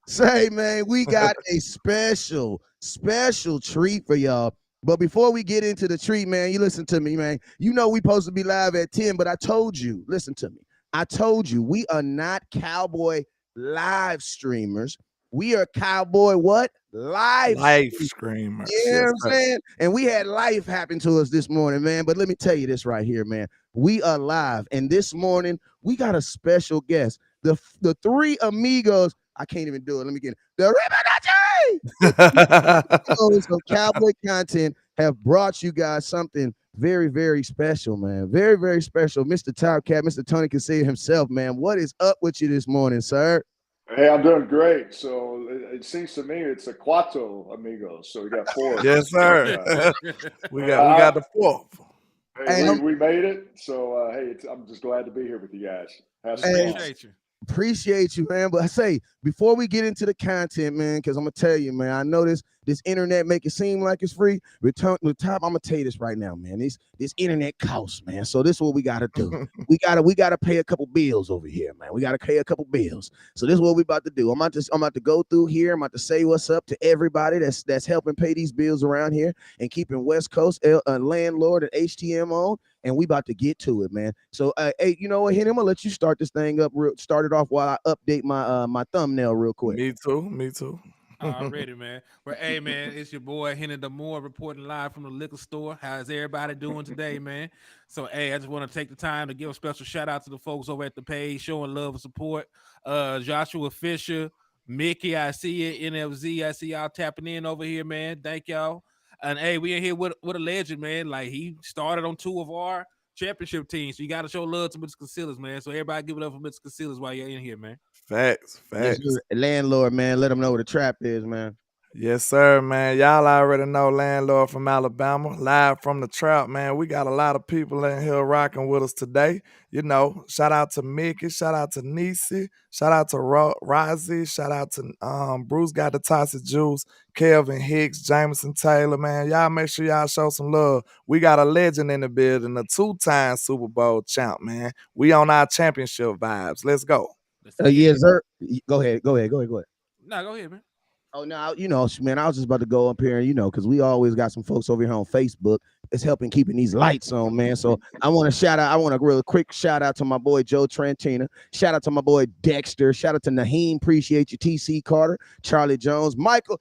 Say, man, we got a special treat for y'all. But before we get into the treat, man, you listen to me, man. You know we supposed to be live at 10, but I told you, listen to me. I told you we are not cowboy live streamers. We are cowboy what? Live Life streamers. screamers. You know what Yes, I'm sir. saying? And we had life happen to us this morning, man. But let me tell you this right here, man. We are live. And this morning, we got a special guest. The three amigos. I can't even do it. Let me get it. The Ribonacci! The amigos of Cowboy Content have brought you guys something very, very special, man. Very, very special. Mr. Top Cat, Mr. Tony can say it himself, man. What is up with you this morning, sir? Hey, I'm doing great. So it seems to me it's a cuatro amigos. So we got four of Yes, us. But, sir. we got I, the fourth. hey, Hey, we made it. So hey, I'm just glad to be here with you guys. Have We some fun. appreciate you. appreciate you, man. But I say, before we get into the content, man, because I'm gonna tell you, man, I know this internet make it seem like it's free. With top, I'm gonna tell you this right now, man. This internet costs, man. So this is what we gotta do. We gotta pay a couple bills over here, man. We gotta pay a couple bills. So this is what we about to do. I'm about to go through here. I'm about to say what's up to everybody that's helping pay these bills around here and keeping West Coast landlord and HTM on. And we about to get to it, man. So, hey, you know what, Henry? I'm gonna let you start this thing up. Start it off while I update my thumbnail real quick. Me too. Me too. Already, man. Well, hey, man, it's your boy Henry the Moore reporting live from the liquor store. How's everybody doing today, man? So, hey, I just want to take the time to give a special shout out to the folks over at the page showing love and support. Joshua Fisher, Mickey, I see you. NFZ, I see y'all tapping in over here, man. Thank y'all. And hey, we in here with a legend, man. Like he started on two of our championship teams. So you got to show love to Mr. Casillas, man. So everybody give it up for Mr. Casillas while you're in here, man. Facts. Yes, Facts. sir. Landlord, man. Let them know where the trap is, man. Yes, sir, man. Y'all already know Landlord from Alabama, live from the trap, man. We got a lot of people in here rocking with us today. You know, shout out to Mickey, shout out to Nisi, shout out to Rozzy, shout out to Bruce got the Toxic Juice, Kelvin Hicks, Jameson Taylor, man. Y'all make sure y'all show some love. We got a legend in the building, a two-time Super Bowl champ, man. We on our championship vibes. Let's go. Let's get Yes, it. sir. Go ahead. Go ahead. No, go ahead, man. Oh, no, man, I was just about to go up here and, because we always got some folks over here on Facebook. It's helping keeping these lights on, man. So I want a real quick shout out to my boy Joe Trantina. Shout out to my boy Dexter. Shout out to Naheem. Appreciate you, TC Carter, Charlie Jones, Michael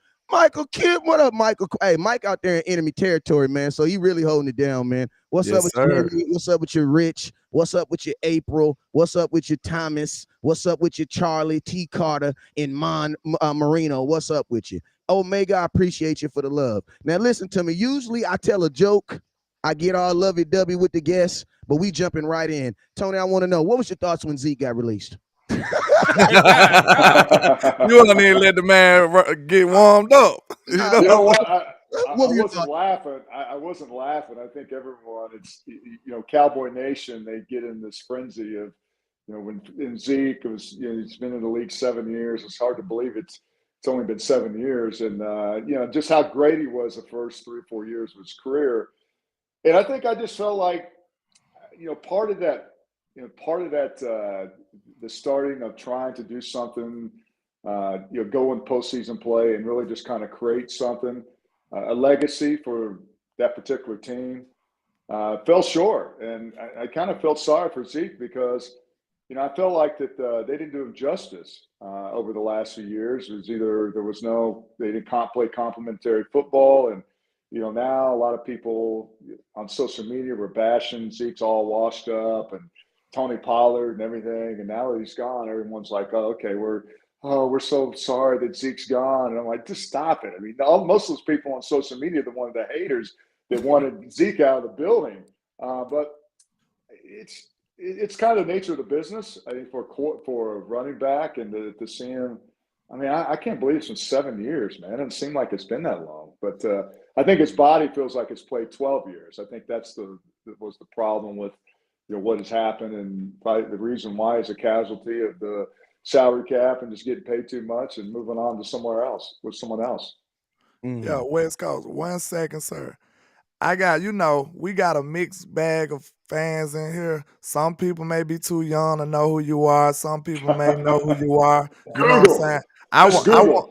Kid. What up, Michael? Hey, Mike out there in enemy territory, man. So he really holding it down, man. What's up Yes, with you, sir. Henry? What's up with your Rich? What's up with your April? What's up with your Thomas? What's up with your Charlie T. Carter and Marino? What's up with you? Omega, I appreciate you for the love. Now, listen to me. Usually I tell a joke. I get all lovey-dovey with the guests, but we jumping right in. Tony, I want to know, what was your thoughts when Zeke got released? You want to let the man get warmed up. You know? You know what? What I were your wasn't thoughts? laughing. I wasn't laughing. I think everyone, Cowboy Nation, they get in this frenzy of, when in Zeke, he's been in the league 7 years. It's hard to believe it's only been 7 years. And, just how great he was the first 3 or 4 years of his career. And I think I just felt like, part of that, the starting of trying to do something, go in postseason play and really just kind of create something, a legacy for that particular team, fell short. And I kind of felt sorry for Zeke because, I felt like that they didn't do him justice over the last few years. It was either they didn't play complementary football. And, now a lot of people on social media were bashing Zeke's all washed up and Tony Pollard and everything. And now that he's gone, everyone's like, oh, okay, we're so sorry that Zeke's gone. And I'm like, just stop it. I mean, most of those people on social media are the ones, the haters that wanted Zeke out of the building. But it's kind of the nature of the business. I think for a running back and to see him, I mean, I can't believe it's been 7 years, man. It doesn't seem like it's been that long. But I think his body feels like it's played 12 years. I think that was the problem with what has happened, and probably the reason why is a casualty of the salary cap and just getting paid too much and moving on to somewhere else with someone else. Yeah, West Coast. 1 second, sir. We got a mixed bag of fans in here. Some people may be too young to know who you are. Some people may know who you are. You know what I'm saying? I Just want. Google.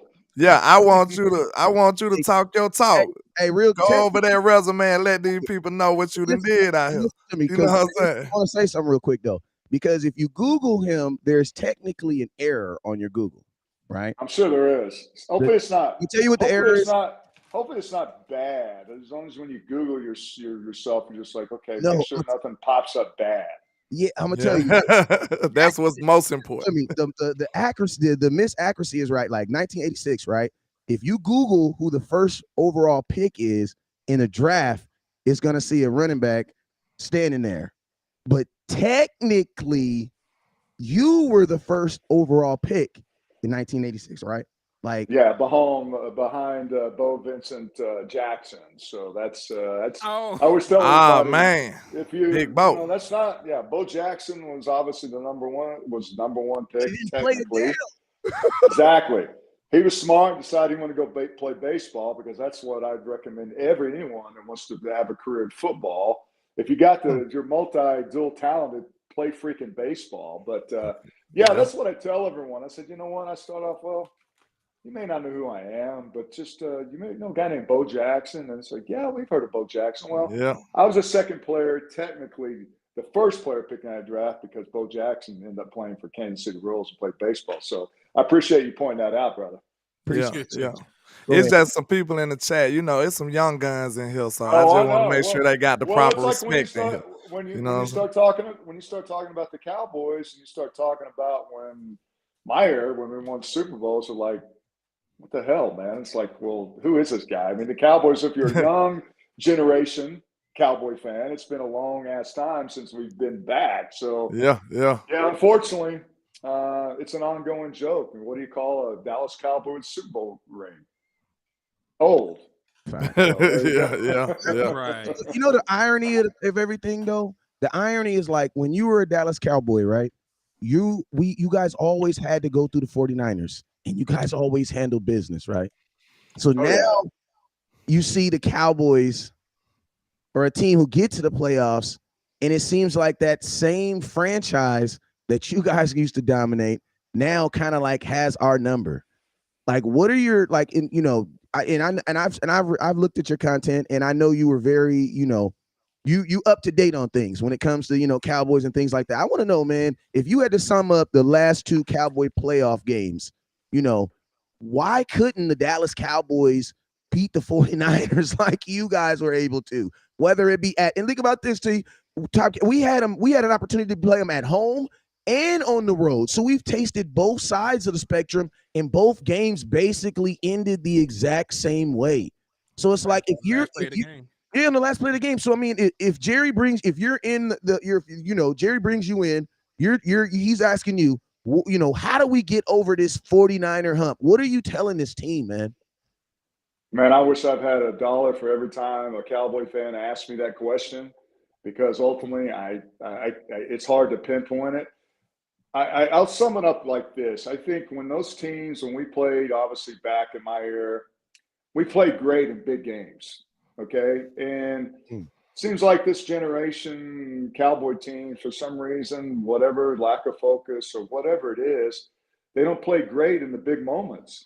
I want you to talk your talk. Hey, real Go over that resume and let these people know what you done did out here. listen to me, You know 'cause what I'm I saying? want to say something real quick though, because if you Google him, there's technically an error on your Google, right? I'm sure there is. Hopefully it's not. Let me tell you what the Hopefully error it's is. not. Hopefully it's not bad. As long as when you Google yourself, you're just like, okay, make No, sure nothing pops up bad. yeah, I'm gonna tell you. That's what's most I important. mean, the accuracy, the misaccuracy is right. Like 1986, right? If you Google who the first overall pick is in a draft, it's gonna see a running back standing there. But technically, you were the first overall pick in 1986, right? Like, Yeah, behind Bo Vincent Jackson. So that's Oh, I always tell Ah, everybody, man. if Big Bo. that's not, yeah, Bo Jackson was obviously the number one pick he didn't play it technically. down. Exactly. He was smart, decided he wanted to go play baseball, because that's what I'd recommend anyone that wants to have a career in football. If you're dual talented, play freaking baseball. But yeah, that's what I tell everyone. I said, you know what? I start off, well, you may not know who I am, but just you may know a guy named Bo Jackson. And it's like, yeah, we've heard of Bo Jackson. Well, Yeah. I was a second player, technically the first player picking out of draft, because Bo Jackson ended up playing for Kansas City Royals and played baseball. So I appreciate you pointing that out, brother. appreciate you. Yeah. Go It's ahead. just some people in the chat. You know, it's some young guns in here, so I Oh, just I want to know. make sure they got the Well, proper it's like when you respect in here. start when You you know when what you I'm saying? start talking about the Cowboys, and you start talking about when my era, when we won Super Bowls, are like, what the hell, man? It's like, well, who is this guy? I mean, the Cowboys, if you're a young generation Cowboy fan, it's been a long ass time since we've been back. So, Yeah. yeah, unfortunately, it's an ongoing joke. And what do you call a Dallas Cowboys Super Bowl ring? Old. Fact. So there you go. Yeah. Right. You know the irony of everything though? The irony is like when you were a Dallas Cowboy, right? You guys always had to go through the 49ers and you guys always handle business, right? So Oh, now yeah. you see the Cowboys or a team who get to the playoffs, and it seems like that same franchise that you guys used to dominate now kind of like has our number. Like, what are your like? In, you know, I've looked at your content, and I know you were very, you up to date on things when it comes to Cowboys and things like that. I want to know, man, if you had to sum up the last two Cowboy playoff games, why couldn't the Dallas Cowboys beat the 49ers like you guys were able to? Whether it be and think about this, T. We had an opportunity to play them at home and on the road. So we've tasted both sides of the spectrum, and both games basically ended the exact same way. So it's like if you're yeah, in the last play of the game. So I mean, if Jerry brings, if you're in Jerry brings you in, he's asking you, how do we get over this 49er hump? What are you telling this team, man? Man, I wish I've had $1 for every time a Cowboy fan asked me that question, because ultimately, it's hard to pinpoint it. I'll sum it up like this. I think when we played, obviously back in my era, we played great in big games. Okay. And seems like this generation Cowboy team, for some reason, whatever, lack of focus or whatever it is, they don't play great in the big moments.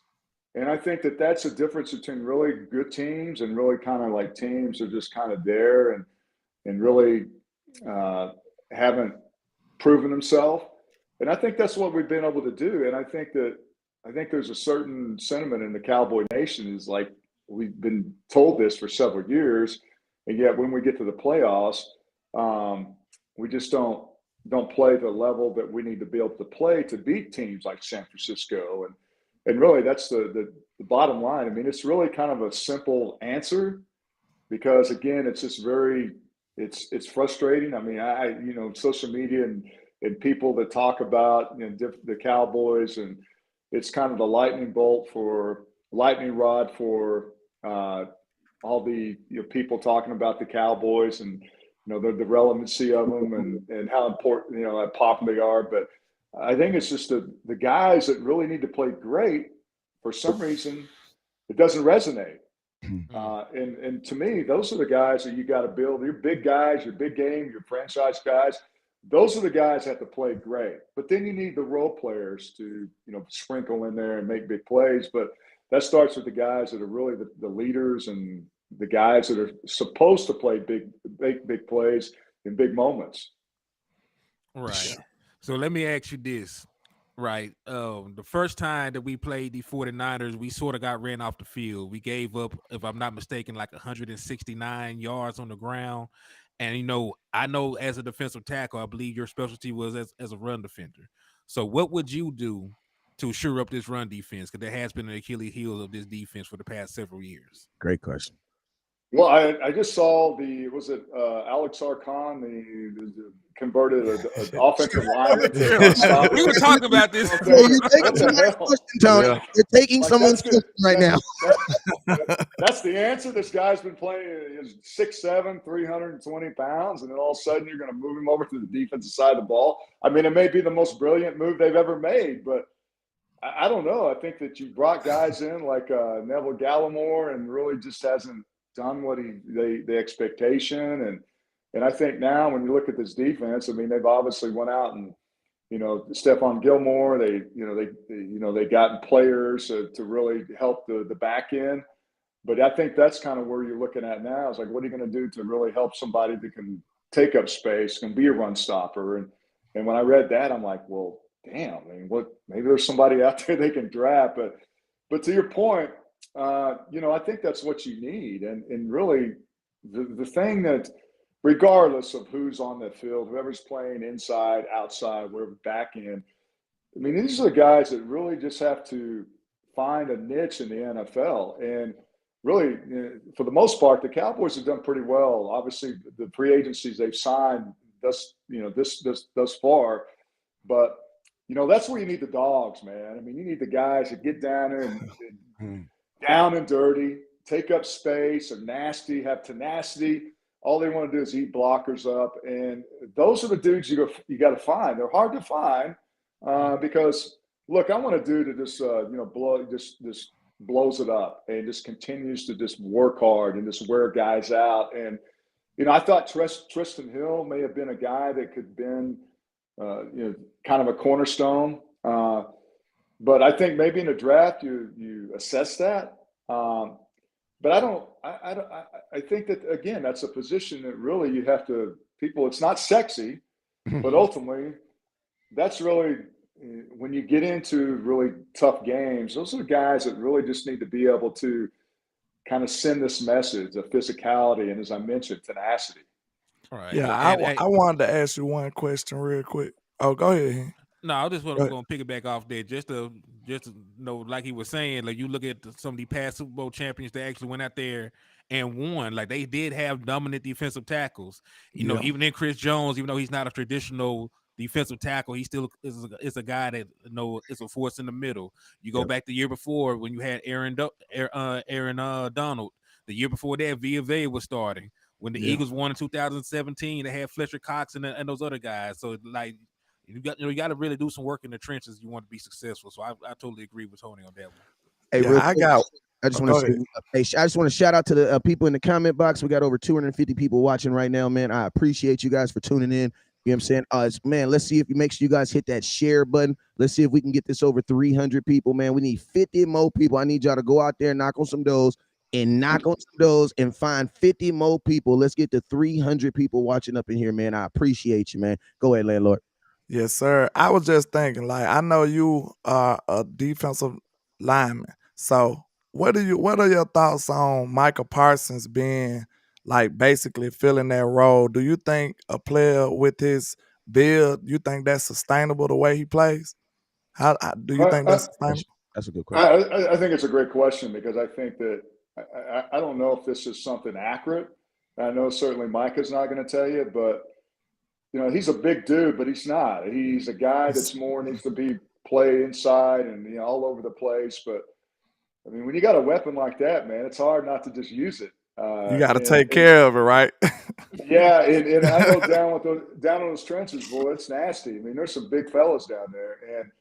And I think that's a difference between really good teams and really kind of like teams that are just kind of there and really haven't proven themselves. And I think that's what we've been able to do. And I think there's a certain sentiment in the Cowboy Nation is like, we've been told this for several years, and yet when we get to the playoffs, we just don't play the level that we need to be able to play to beat teams like San Francisco. And really, that's the bottom line. I mean, it's really kind of a simple answer, because again, it's just it's frustrating. I mean, social media and people that talk about the Cowboys, and it's kind of the lightning rod for all the people talking about the Cowboys, and the relevancy of them, and how important how popular they are. But I think it's just the guys that really need to play great. For some reason, it doesn't resonate. And to me, those are the guys that you got to build. Your big guys, your big game, your franchise guys. those are the guys that have to play great. But then you need the role players to, sprinkle in there and make big plays. But that starts with the guys that are really the leaders and the guys that are supposed to play big plays in big moments. Right. So let me ask you this. Right. The first time that we played the 49ers, we sort of got ran off the field. We gave up, if I'm not mistaken, like 169 yards on the ground. And, I know as a defensive tackle, I believe your specialty was as a run defender. So what would you do to shore up this run defense? Because there has been an Achilles heel of this defense for the past several years. Great question. Well, I just saw Alex Arcon, the converted an offensive lineman. We were talking about this. You're taking someone's question, Tony. Yeah. You're taking someone's question right now. That's the answer. This guy's been playing is 6'7", 320 pounds, and then all of a sudden you're going to move him over to the defensive side of the ball. I mean, it may be the most brilliant move they've ever made, but I don't know. I think that you brought guys in like Neville Gallimore and really just hasn't done what the expectation. And I think now when you look at this defense, I mean, they've obviously went out and, Stephon Gilmore, they gotten players to really help the back end. But I think that's kind of where you're looking at now. It's like, what are you going to do to really help somebody that can take up space, can be a run stopper? And when I read that, I'm like, well, damn, I mean, maybe there's somebody out there they can draft. But to your point, I think that's what you need. And really the thing that, regardless of who's on the field, whoever's playing inside, outside, wherever back end, I mean, these are the guys that really just have to find a niche in the NFL. And really, for the most part, the Cowboys have done pretty well. Obviously, the free agencies they've signed thus far. But, that's where you need the dogs, man. I mean, you need the guys that get down there and down and dirty, take up space, are nasty, have tenacity. All they want to do is eat blockers up. And those are the dudes you got to find. They're hard to find because, look, I want a dude that just blows it up and just continues to just work hard and just wear guys out. And, I thought Tristan Hill may have been a guy that could have been, kind of a cornerstone. But I think maybe in a draft you assess that. But I think that, again, that's a position that really you have to it's not sexy, but ultimately that's really when you get into really tough games, those are the guys that really just need to be able to kind of send this message of physicality and, as I mentioned, tenacity. All right. Yeah, I wanted to ask you one question real quick. Oh, go ahead. No, I just want to go and piggyback off there, just to know, like he was saying, like you look at some of the past Super Bowl champions that actually went out there and won. Like they did have dominant defensive tackles. Even in Chris Jones, even though he's not a traditional defensive tackle, he still is a guy that is a force in the middle. You go back the year before when you had Aaron Donald. The year before that, Villa was starting. When the Eagles won in 2017, they had Fletcher Cox and those other guys. So like. You got to really do some work in the trenches if you want to be successful. So I totally agree with Tony on that one. Hey, I just want to shout out to the people in the comment box. We got over 250 people watching right now, man. I appreciate you guys for tuning in. You know what I'm saying? Man, let's see if you make sure you guys hit that share button. Let's see if we can get this over 300 people, man. We need 50 more people. I need y'all to go out there and knock on some doors and find 50 more people. Let's get to 300 people watching up in here, man. I appreciate you, man. Go ahead, landlord. Yes, sir. I was just thinking, like, I know you are a defensive lineman. So what are your thoughts on Micah Parsons being like basically filling that role? Do you think a player with his build, you think that's sustainable the way he plays? How do you think that's sustainable? That's a good question. I think it's a great question because I think that I don't know if this is something accurate. I know certainly Micah's not going to tell you, but he's a big dude, but he's not. He's a guy that's more needs to play inside and all over the place. But I mean, when you got a weapon like that, man, it's hard not to just use it. You got to take care of it, right? Yeah, and I know down in those trenches, boy, it's nasty. I mean, there's some big fellas down there, and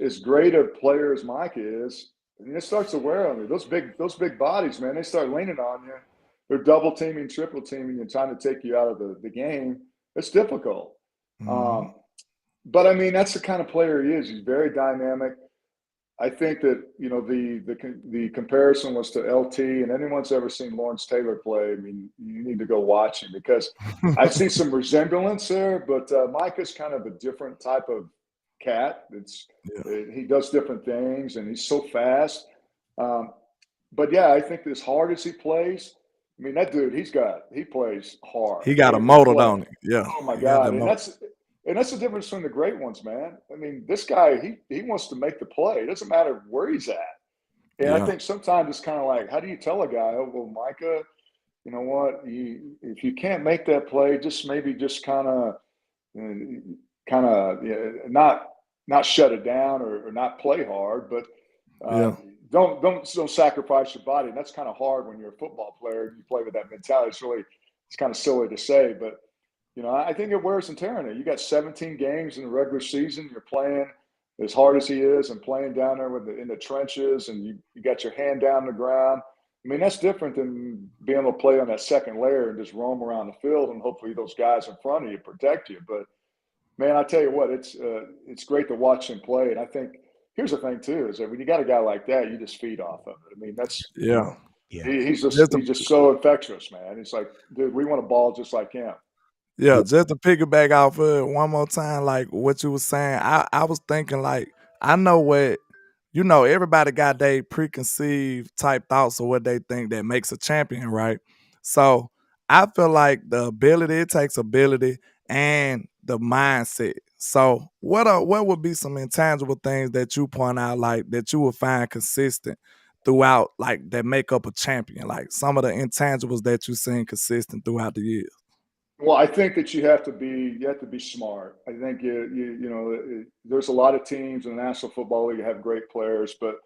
as great a player as Mike is, I mean, it starts to wear on you. Those big bodies, man, they start leaning on you. They're double teaming, triple teaming, and trying to take you out of the game. It's difficult. But I mean, that's the kind of player he is. He's very dynamic. I think that the comparison was to LT, and anyone's ever seen Lawrence Taylor play, I mean, you need to go watch him because I see some resemblance there. But Micah's kind of a different type of cat. He does different things, and he's so fast. But yeah, I think as hard as he plays, I mean, that dude, he plays hard. He got a motor, don't he? Yeah. Oh my God, and that's the difference between the great ones, man. I mean, this guy, he wants to make the play. It doesn't matter where he's at. And I think sometimes it's kind of like, how do you tell a guy, oh, well, Micah, you know what? If you can't make that play, just kind of not shut it down or not play hard, but don't sacrifice your body. And that's kind of hard when you're a football player and you play with that mentality. It's kind of silly to say, but you know, I think it wears and tear on it. You got 17 games in the regular season. You're playing as hard as he is and playing down there in the trenches, and you got your hand down the ground. I mean, that's different than being able to play on that second layer and just roam around the field, and hopefully those guys in front of you protect you. But, man, I tell you what, it's great to watch him play. And I think here's the thing, too, is that when you got a guy like that, you just feed off of it. I mean, that's – he's just so infectious, man. It's like, dude, we want a ball just like him. Yeah, just to piggyback off of it one more time, like what you were saying, I was thinking, like, I know what, you know, everybody got their preconceived type thoughts of what they think that makes a champion, right? So I feel like it takes ability and the mindset. So what would be some intangible things that you point out, like, that you would find consistent throughout, like, that make up a champion? Like some of the intangibles that you've seen consistent throughout the years. Well, I think that you have to be smart. I think there's a lot of teams in the National Football League that have great players, but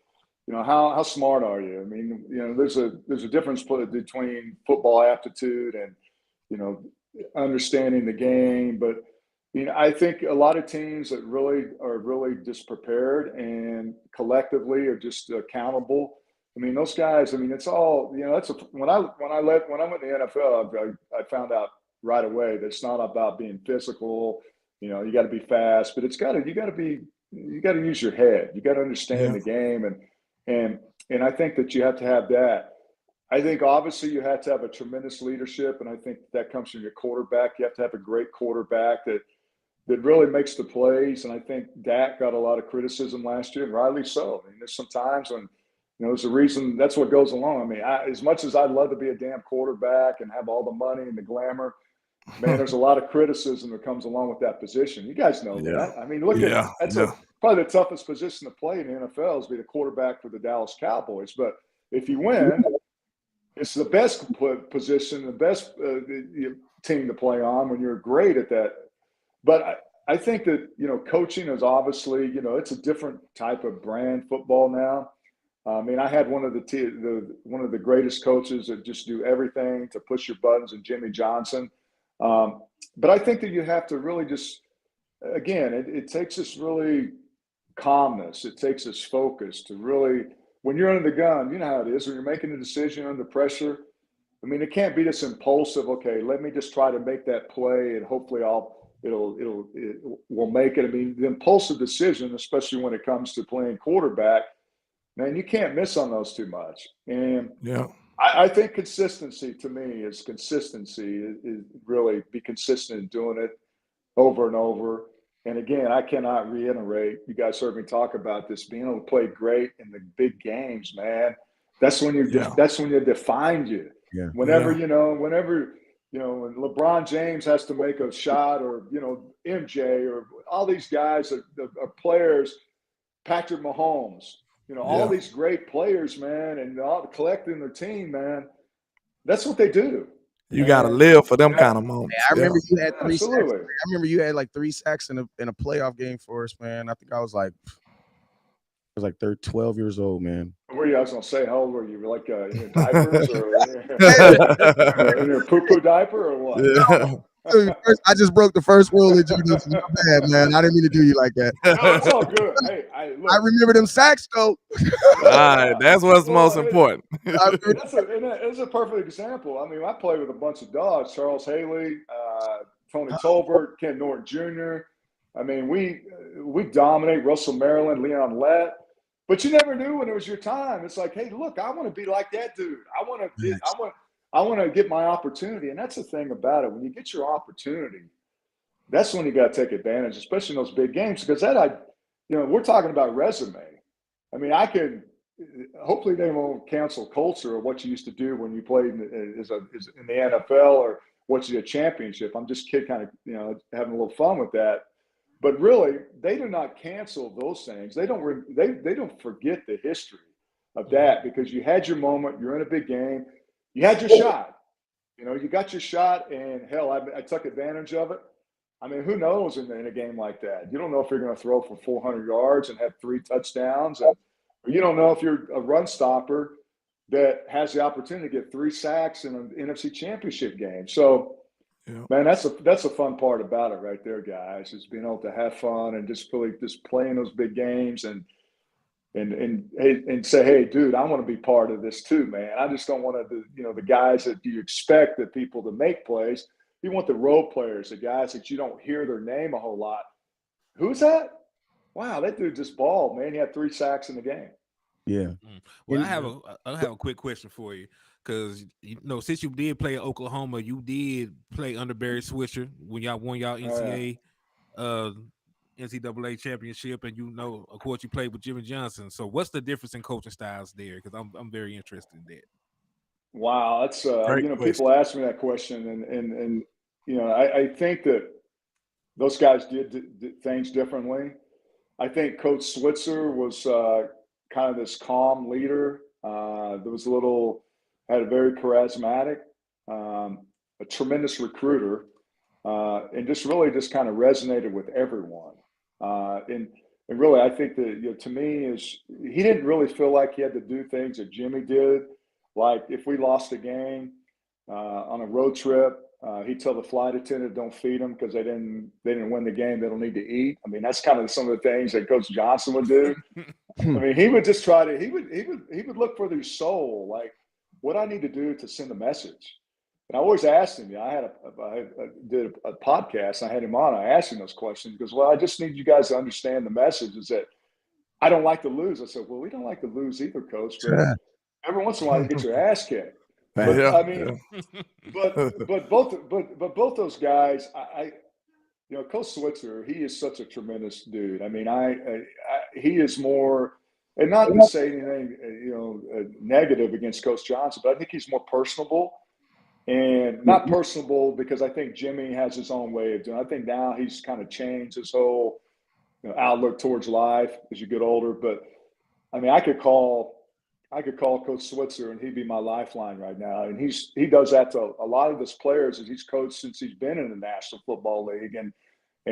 you know, how smart are you? I mean, you know, there's a difference between football aptitude and, you know, understanding the game. But you know, I think a lot of teams that are really just prepared and collectively are just accountable. I mean, those guys. I mean, it's all, you know. When I went to the NFL, I found out right away that it's not about being physical. You know, you got to be fast, but you got to use your head. You got to understand the game, and I think that you have to have that. I think obviously you have to have a tremendous leadership, and I think that comes from your quarterback. You have to have a great quarterback that really makes the plays. And I think Dak got a lot of criticism last year, and rightly so. I mean, there's some times when, you know, there's a reason. That's what goes along. I mean, as much as I'd love to be a damn quarterback and have all the money and the glamour, man, there's a lot of criticism that comes along with that position. You guys know that. I mean, that's probably the toughest position to play in the NFL is be the quarterback for the Dallas Cowboys. But if you win, it's the best position, the best team to play on when you're great at that. But I think that, you know, coaching is obviously, you know, it's a different type of brand football now. I mean, I had one of the greatest coaches that just do everything to push your buttons, and Jimmy Johnson. But I think that you have to really just, again, it takes this really calmness. It takes this focus to really, when you're under the gun, you know how it is, when you're making a decision under pressure. I mean, it can't be this impulsive, okay, let me just try to make that play and hopefully we'll make it. I mean, the impulsive decision, especially when it comes to playing quarterback, man, you can't miss on those too much. And I think consistency to me is really be consistent in doing it over and over. And again, I cannot reiterate, you guys heard me talk about this, being able to play great in the big games, man. That's when that's when you define you. Yeah. Whenever when LeBron James has to make a shot, or, you know, MJ, or all these guys are players, Patrick Mahomes, you know, all these great players, man, and all collecting their team, man. That's what they do. You got to live for them kind of moments. I remember you had 3 sacks. I remember you had like 3 sacks in a playoff game for us, man. I think I was like 12 years old, man. Were you? I was gonna say, how old were you? Like in your diapers, or in your poo-poo diaper, or what? Yeah. I just broke the first rule of jiu-jitsu. My bad, man. I didn't mean to do you like that. No, it's all good. Hey, look. I remember them sacks, though. All right, that's what's most important. It's a perfect example. I mean, I played with a bunch of dogs. Charles Haley, Tony Tolbert, Ken Norton Jr. I mean, we dominate. Russell Maryland, Leon Lett. But you never knew when it was your time. It's like, hey, look, I want to be like that dude. I want to get my opportunity. And that's the thing about it. When you get your opportunity, that's when you got to take advantage, especially in those big games. Because we're talking about resume. I mean, hopefully they won't cancel culture or what you used to do when you played in the NFL or what you did championship. I'm just kind of, having a little fun with that. But really, they do not cancel those things. They don't forget the history of that, because you had your moment. You're in a big game. You had your shot. You got your shot, and hell, I took advantage of it. I mean, who knows in a game like that? You don't know if you're going to throw for 400 yards and have 3 touchdowns. And you don't know if you're a run stopper that has the opportunity to get 3 sacks in an NFC Championship game. So, man, that's a fun part about it right there, guys, is being able to have fun and just really just playing those big games and say, hey, dude, I want to be part of this too, man. I just don't want to, the guys that you expect the people to make plays. You want the role players, the guys that you don't hear their name a whole lot. Who's that? Wow, that dude just balled, man. He had 3 sacks in the game. Yeah. Well, I have a quick question for you, because since you did play at Oklahoma, you did play under Barry Swisher when y'all won y'all NCAA championship, and of course you played with Jimmy Johnson. So what's the difference in coaching styles there? Because I'm very interested in that. Wow, that's people ask me that question, and I think that those guys did things differently. I think Coach Switzer was kind of this calm leader. That was had a very charismatic, a tremendous recruiter, and just kind of resonated with everyone. And really, I think that to me is he didn't really feel like he had to do things that Jimmy did. Like if we lost a game on a road trip, he'd tell the flight attendant, "Don't feed them because they didn't win the game. They don't need to eat." I mean, that's kind of some of the things that Coach Johnson would do. I mean, he would just try to. He would look for their soul, like what I need to do to send a message. And I always asked him. I did a podcast. And I had him on. I asked him those questions. He goes, "Well, I just need you guys to understand the message is that I don't like to lose." I said, "Well, we don't like to lose either, Coach, but every once in a while you get your ass kicked." But I mean, but both those guys, Coach Switzer, he is such a tremendous dude. I mean, he is more, and not to say anything, negative against Coach Johnson, but I think he's more personable, and not personable because I think Jimmy has his own way of doing it. I think now he's kind of changed his whole outlook towards life as you get older. But I mean, I could call Coach Switzer and he'd be my lifeline right now. And he does that to a lot of his players that he's coached since he's been in the National Football League. And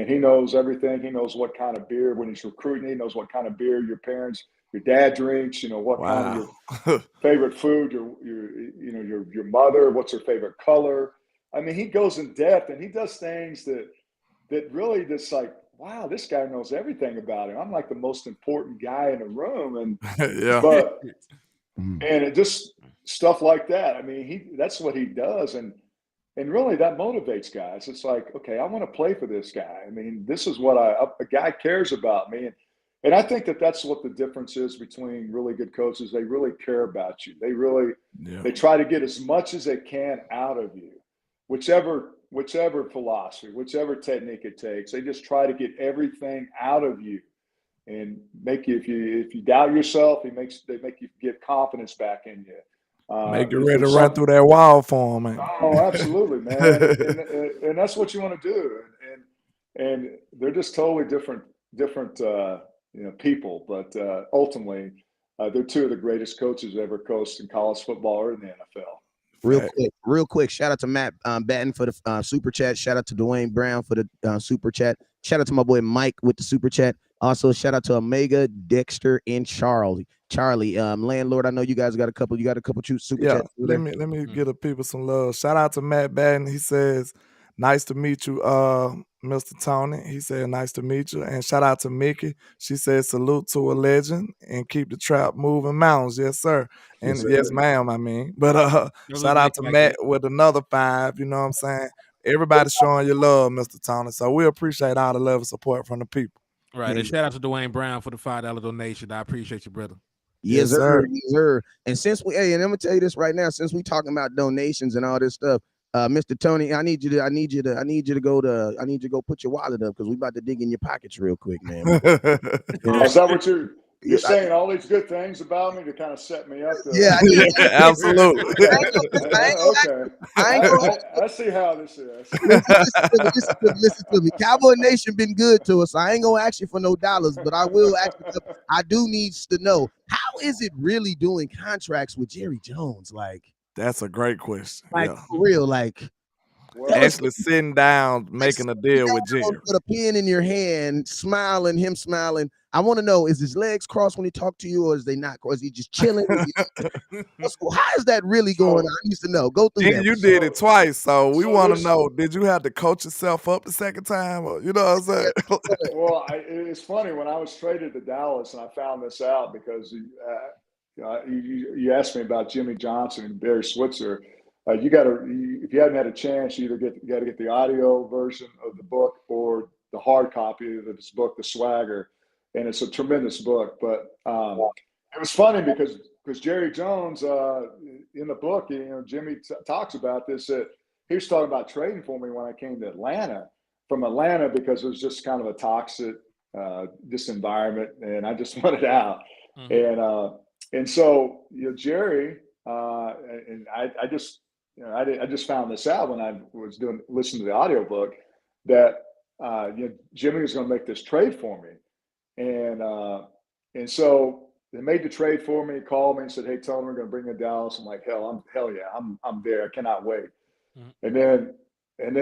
he knows everything. He knows what kind of beer when he's recruiting. He knows what kind of beer your dad drinks. What kind of your favorite food, your mother. What's her favorite color? I mean, he goes in depth and he does things that really just like, wow, this guy knows everything about it. I'm like the most important guy in the room, and and it just stuff like that. I mean, that's what he does, and really that motivates guys. It's like, okay, I want to play for this guy. I mean, this is what a guy cares about me, and I think that's what the difference is between really good coaches. They really care about you. They try to get as much as they can out of you, whichever philosophy, whichever technique it takes. They just try to get everything out of you and make you, if you doubt yourself, they make you get confidence back in you. Make you ready to run through that wall for them, man. Oh, absolutely, man. and that's what you want to do. And they're just totally different people, but ultimately they're two of the greatest coaches ever coached in college football or in the NFL. Real quick, shout out to Matt Batten for the super chat. Shout out to Dwayne Brown for the super chat. Shout out to my boy Mike with the super chat. Also, shout out to Omega, Dexter, and Charlie. Landlord, I know you guys got a couple. You got a couple super chats. Let me give the people some love. Shout out to Matt Batten. He says, "Nice to meet you, Mr. Tony." He said, "Nice to meet you." And shout out to Mickey. She said, "Salute to a legend and keep the trap moving mountains." Yes, sir. And yes, ma'am. I mean, but shout out to Matt with another 5. You know what I'm saying? Everybody's showing you love, Mr. Tony. So we appreciate all the love and support from the people. Right. Man. And shout out to Dwayne Brown for the $5 donation. I appreciate you, brother. Yes, Yes, sir. Yes, sir. And since we, and I'm gonna tell you this right now, since we talking about donations and all this stuff, Mr. Tony, I need you to go put your wallet up because we about to dig in your pockets real quick, man. Is that what you're saying? All these good things about me to kind of set me up. Yeah, absolutely. I see how this is. Listen to me. Cowboy Nation been good to us. So I ain't gonna ask you for no dollars, but I will ask you. I do need to know, how is it really doing contracts with Jerry Jones? Like, that's a great question. For real, like. Actually sitting down, making a deal with Jerry. Put a pen in your hand, smiling, him smiling. I want to know, is his legs crossed when he talk to you, or is they not crossed? Is he just chilling? How is that really going on? I need to know. Go through that. You did it twice, so we want to know, did you have to coach yourself up the second time? Or, you know what I'm saying? Well, it's funny. When I was traded to Dallas and I found this out because you asked me about Jimmy Johnson and Barry Switzer. If you haven't had a chance, you got to get the audio version of the book or the hard copy of this book, The Swagger, and it's a tremendous book. But it was funny because Jerry Jones in the book, Jimmy talks about this. That he was talking about trading for me when I came to Atlanta, from Atlanta, because it was just kind of a toxic this environment, and I just wanted out. Mm-hmm. And so Jerry and I just. I just found this out when I was listening to the audiobook that Jimmy was going to make this trade for me, and so they made the trade for me. He called me and said, "Hey, Tony, we're going to bring you to Dallas." I'm like, hell yeah, I'm there. I cannot wait. Mm-hmm. And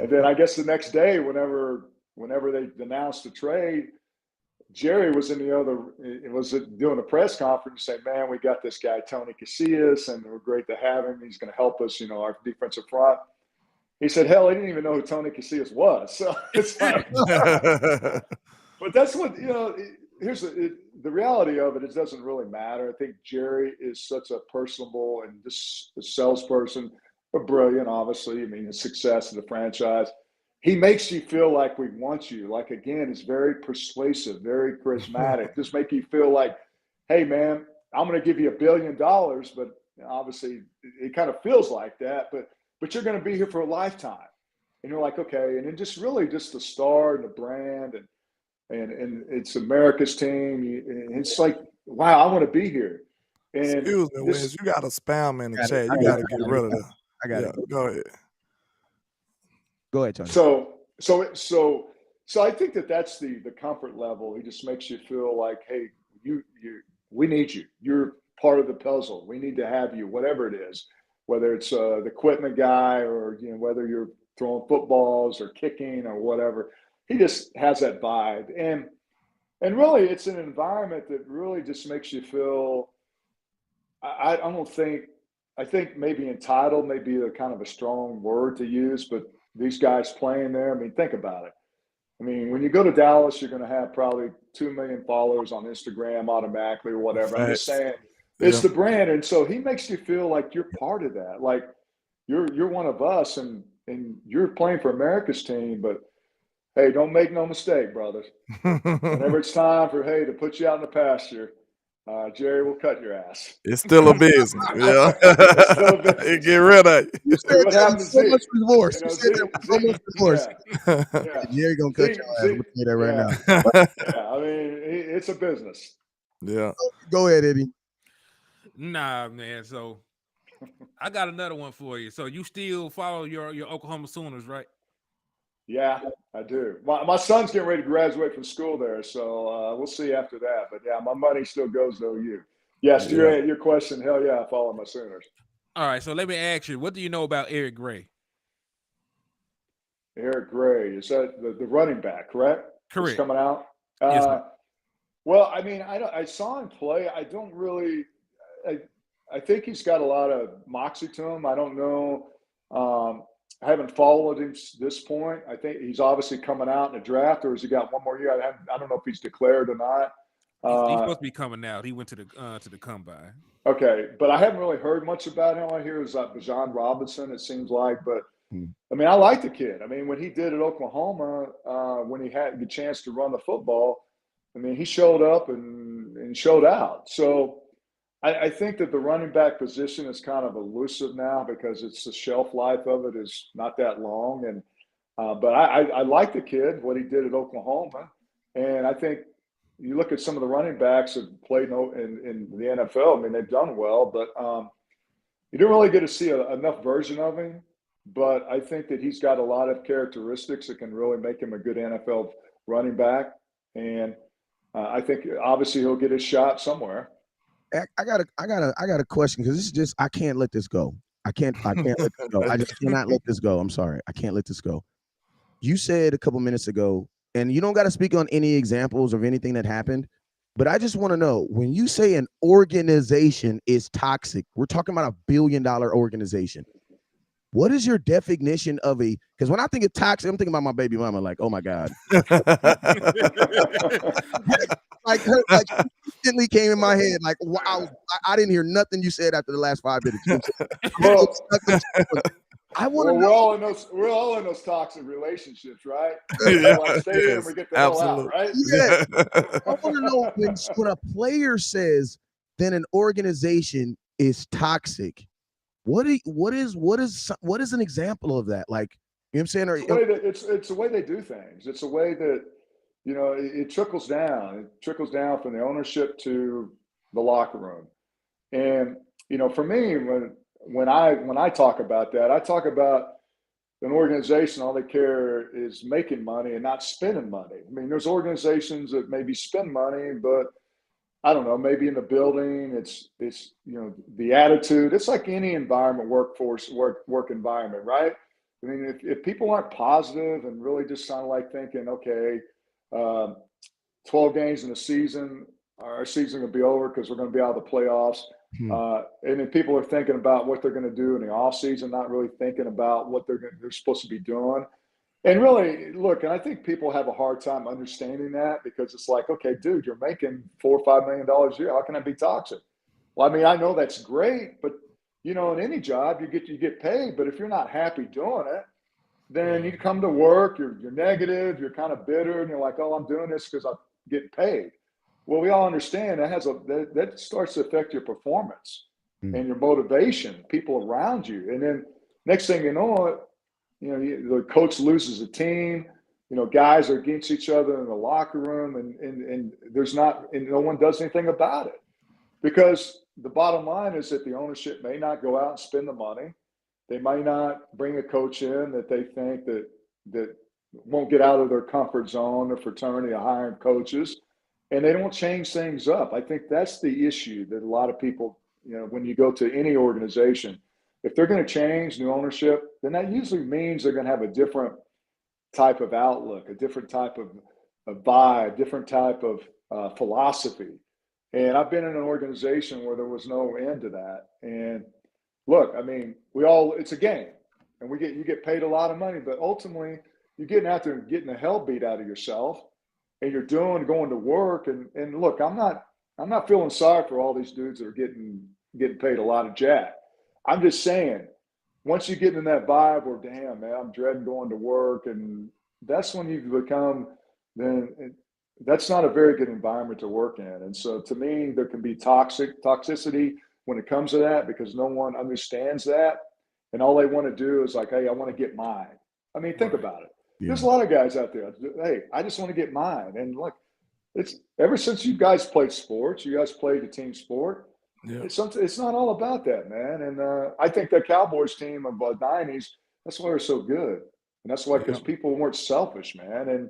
then I guess the next day, whenever they announced the trade, Jerry was doing a press conference saying, "Man, we got this guy, Tony Casillas, and we're great to have him. He's going to help us, our defensive front." He said, "Hell, he didn't even know who Tony Casillas was." So it's like, but that's what, here's the reality of it. It doesn't really matter. I think Jerry is such a personable and just a salesperson, but brilliant, obviously. I mean, the success of the franchise. He makes you feel like we want you. Like, again, he's very persuasive, very charismatic. Just make you feel like, hey, man, I'm going to give you $1 billion, but obviously it kind of feels like that. But you're going to be here for a lifetime. And you're like, okay. And then just the star and the brand and it's America's team. And it's like, wow, I want to be here. And excuse me, Wiz, you got a spam in the chat. You got to get rid of that. I got it. Go ahead. Go ahead, Tony. So I think that's the comfort level. He just makes you feel like, hey, we need you. You're part of the puzzle. We need to have you, whatever it is, whether it's the equipment guy or whether you're throwing footballs or kicking or whatever. He just has that vibe, and really, it's an environment that really just makes you feel. I think maybe entitled may be a kind of a strong word to use, but these guys playing there, I mean, think about it. I mean, when you go to Dallas, you're going to have probably 2 million followers on Instagram automatically or whatever. I'm just saying, it's the brand. And so he makes you feel like you're part of that. Like you're one of us and you're playing for America's team, but hey, don't make no mistake, brothers. Whenever it's time to put you out in the pasture, Jerry will cut your ass. It's still a business. Yeah. It's still a business. Get rid of it. You said what happens so much remorse. You said that so much remorse. Yeah. Jerry gonna cut your ass. I'm gonna say that right now. Yeah, I mean, it's a business. Yeah. Go ahead, Eddie. Nah, man. So I got another one for you. So you still follow your Oklahoma Sooners, right? Yeah, I do. My son's getting ready to graduate from school there, so we'll see after that. But yeah, my money still goes to OU. Yes, your question. Hell yeah, I follow my Sooners. All right, so let me ask you, what do you know about Eric Gray? Eric Gray, is that the running back, correct? Correct. It's coming out. Yes, well, I mean, I saw him play. I don't really. I think he's got a lot of moxie to him. I don't know. I haven't followed him to this point. I think he's obviously coming out in the draft, or has he got one more year? I don't know if he's declared or not. He's supposed to be coming out. He went to the combine. Okay, but I haven't really heard much about him. All I hear is Bijan Robinson, it seems like. But I mean, I like the kid. I mean, when he did at Oklahoma, when he had the chance to run the football, I mean, he showed up and showed out. So I think that the running back position is kind of elusive now because it's the shelf life of it is not that long. And but I like the kid, what he did at Oklahoma. And I think you look at some of the running backs that played in the NFL, I mean, they've done well, but you didn't really get to see enough version of him. But I think that he's got a lot of characteristics that can really make him a good NFL running back. And I think obviously he'll get his shot somewhere. I got a question because this is just I can't let this go. I can't let this go. I just cannot let this go. I'm sorry. I can't let this go. You said a couple minutes ago, and you don't got to speak on any examples of anything that happened, but I just want to know when you say an organization is toxic, we're talking about $1 billion organization. What is your definition of a? Because when I think of toxic, I'm thinking about my baby mama. Like, oh my god, like her, like instantly came in my head. Like, wow, I didn't hear nothing you said after the last 5 minutes. You know what I'm saying? I want to know. We're all in those toxic relationships, right? Yeah, Like stay in, we get the hell out, right? Yeah. I want to know when a player says then an organization is toxic. What is an example of that? Like, you know what I'm saying? Or, It's the way they do things. It's the way that it trickles down. It trickles down from the ownership to the locker room. And for me, when I talk about that, I talk about an organization. All they care is making money and not spending money. I mean, there's organizations that maybe spend money, but I don't know, maybe in the building, it's the attitude. It's like any environment, work environment, right? I mean, if people aren't positive and really just sound like thinking, okay, 12 games in a season, our season will be over because we're going to be out of the playoffs. And then people are thinking about what they're going to do in the off season, not really thinking about what they're supposed to be doing. And really, look, and I think people have a hard time understanding that because it's like, okay, dude, you're making $4 or $5 million a year. How can that be toxic? Well, I mean, I know that's great, but in any job, you get paid. But if you're not happy doing it, then you come to work, you're negative, you're kind of bitter, and you're like, oh, I'm doing this because I'm getting paid. Well, we all understand that starts to affect your performance and your motivation, people around you, and then next thing you know, the coach loses a team. Guys are against each other in the locker room, and no one does anything about it because the bottom line is that the ownership may not go out and spend the money. They might not bring a coach in that they think that won't get out of their comfort zone, or fraternity of hiring coaches, and they don't change things up. I think that's the issue that a lot of people, when you go to any organization, if they're going to change new ownership, then that usually means they're going to have a different type of outlook, a different type of vibe, different type of philosophy. And I've been in an organization where there was no end to that. And look, I mean, it's a game, and you get paid a lot of money, but ultimately you're getting out there and getting the hell beat out of yourself, and you're going to work. And look, I'm not feeling sorry for all these dudes that are getting paid a lot of jack. I'm just saying, once you get in that vibe where, damn, man, I'm dreading going to work, and that's when you become, then that's not a very good environment to work in. And so to me, there can be toxicity when it comes to that because no one understands that. And all they want to do is like, hey, I want to get mine. I mean, think about it. Yeah. There's a lot of guys out there. Hey, I just want to get mine. And look, it's ever since you guys played sports, you guys played a team sport. Yeah. It's not all about that, man. And I think that Cowboys team of the 90s, that's why they're so good. And that's why, because people weren't selfish, man.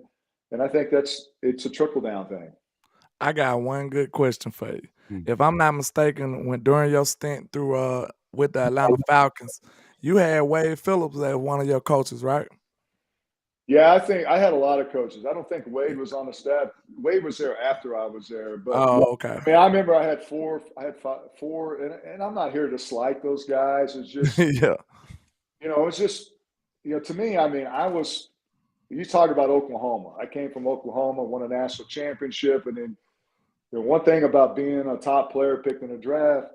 And I think it's a trickle-down thing. I got one good question for you. If I'm not mistaken, during your stint through with the Atlanta Falcons, you had Wade Phillips as one of your coaches, right? Yeah, I think I had a lot of coaches. I don't think Wade was on the staff. Wade was there after I was there. But okay. I mean, I remember I had four, and I'm not here to slight those guys. It's just, it's just, to me, I mean, you talk about Oklahoma. I came from Oklahoma, won a national championship. And then one thing about being a top player picked in the draft,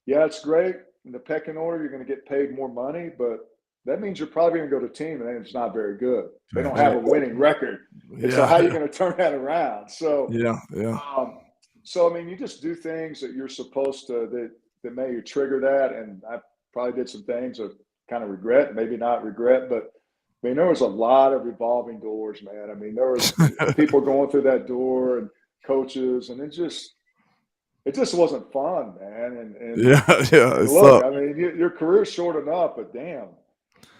yeah, it's great. In the pecking order, you're going to get paid more money, but that means you're probably going to go to a team and it's not very good. They don't have a winning record. And so how are you going to turn that around? So, so, I mean, you just do things that you're supposed to, that may trigger that. And I probably did some things that kind of regret, maybe not regret, but I mean, there was a lot of revolving doors, man. I mean, there was people going through that door and coaches, and it just wasn't fun, man. And look, I mean, your career's short enough, but damn,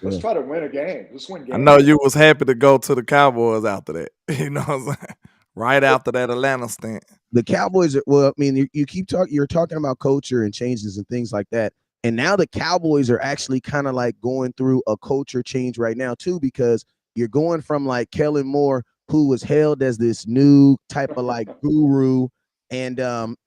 let's try to win a game. Let's win games. I know you was happy to go to the Cowboys after that. You know what I'm saying? Right after that Atlanta stint. The Cowboys, well, I mean, you keep talking, you're talking about culture and changes and things like that. And now the Cowboys are actually kind of like going through a culture change right now too, because you're going from like Kellen Moore, who was hailed as this new type of like guru. And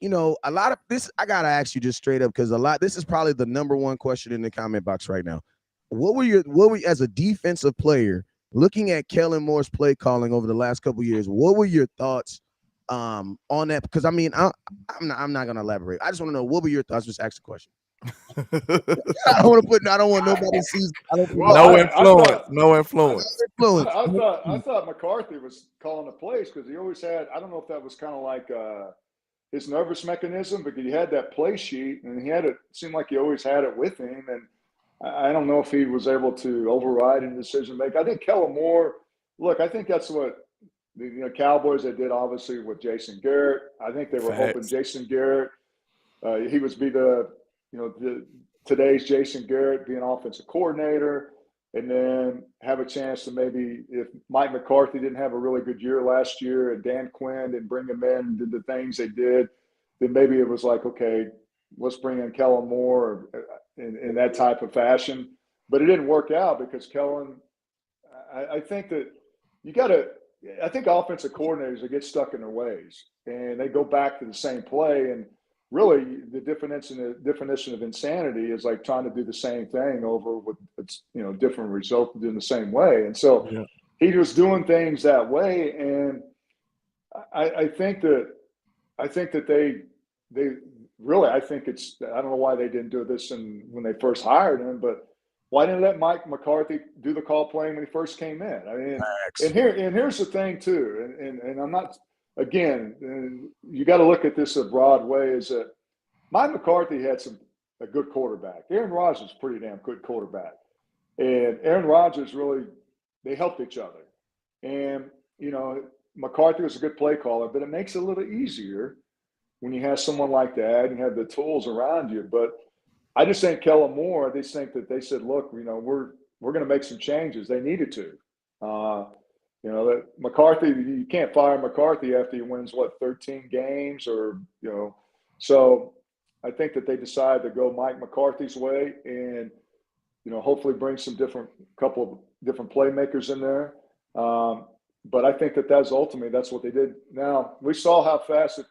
you know, a lot of this, I gotta ask you just straight up, because this is probably the number one question in the comment box right now. What were as a defensive player, looking at Kellen Moore's play calling over the last couple of years, what were your thoughts on that? Because I mean, I'm not gonna elaborate. I just want to know, what were your thoughts? Just ask the question. I don't want nobody sees. No influence. I thought McCarthy was calling the plays because he always had. I don't know if that was kind of like his nervous mechanism, but he had that play sheet, and he had it. Seemed like he always had it with him, and I don't know if he was able to override any decision making. I think Kellen Moore. Look, I think that's what the Cowboys, they did obviously with Jason Garrett. I think they were hoping Jason Garrett, he would be today's Jason Garrett, be an offensive coordinator, and then have a chance to maybe, if Mike McCarthy didn't have a really good year last year and Dan Quinn didn't bring him in and did the things they did, then maybe it was like, okay, let's bring in Kellen Moore in that type of fashion. But it didn't work out because Kellen, I think that I think offensive coordinators, they get stuck in their ways and they go back to the same play. And really the definition of insanity is like trying to do the same thing over with, different results in the same way. And so he was doing things that way. And I think that they really, I think I don't know why they didn't do this when they first hired him, but why didn't they let Mike McCarthy do the call playing when he first came in? I mean, and here's the thing too, and I'm not, again, you got to look at this a broad way, is that Mike McCarthy had a good quarterback. Aaron Rodgers is a pretty damn good quarterback. And Aaron Rodgers really, they helped each other. And, McCarthy was a good play caller, but it makes it a little easier when you have someone like that and you have the tools around you. But I just think Kellen Moore, they think that they said, look, we're going to make some changes. They needed to. That McCarthy, you can't fire McCarthy after he wins 13 games so I think that they decided to go Mike McCarthy's way and, hopefully bring couple of different playmakers in there. But I think that's ultimately, that's what they did. Now, we saw how fast it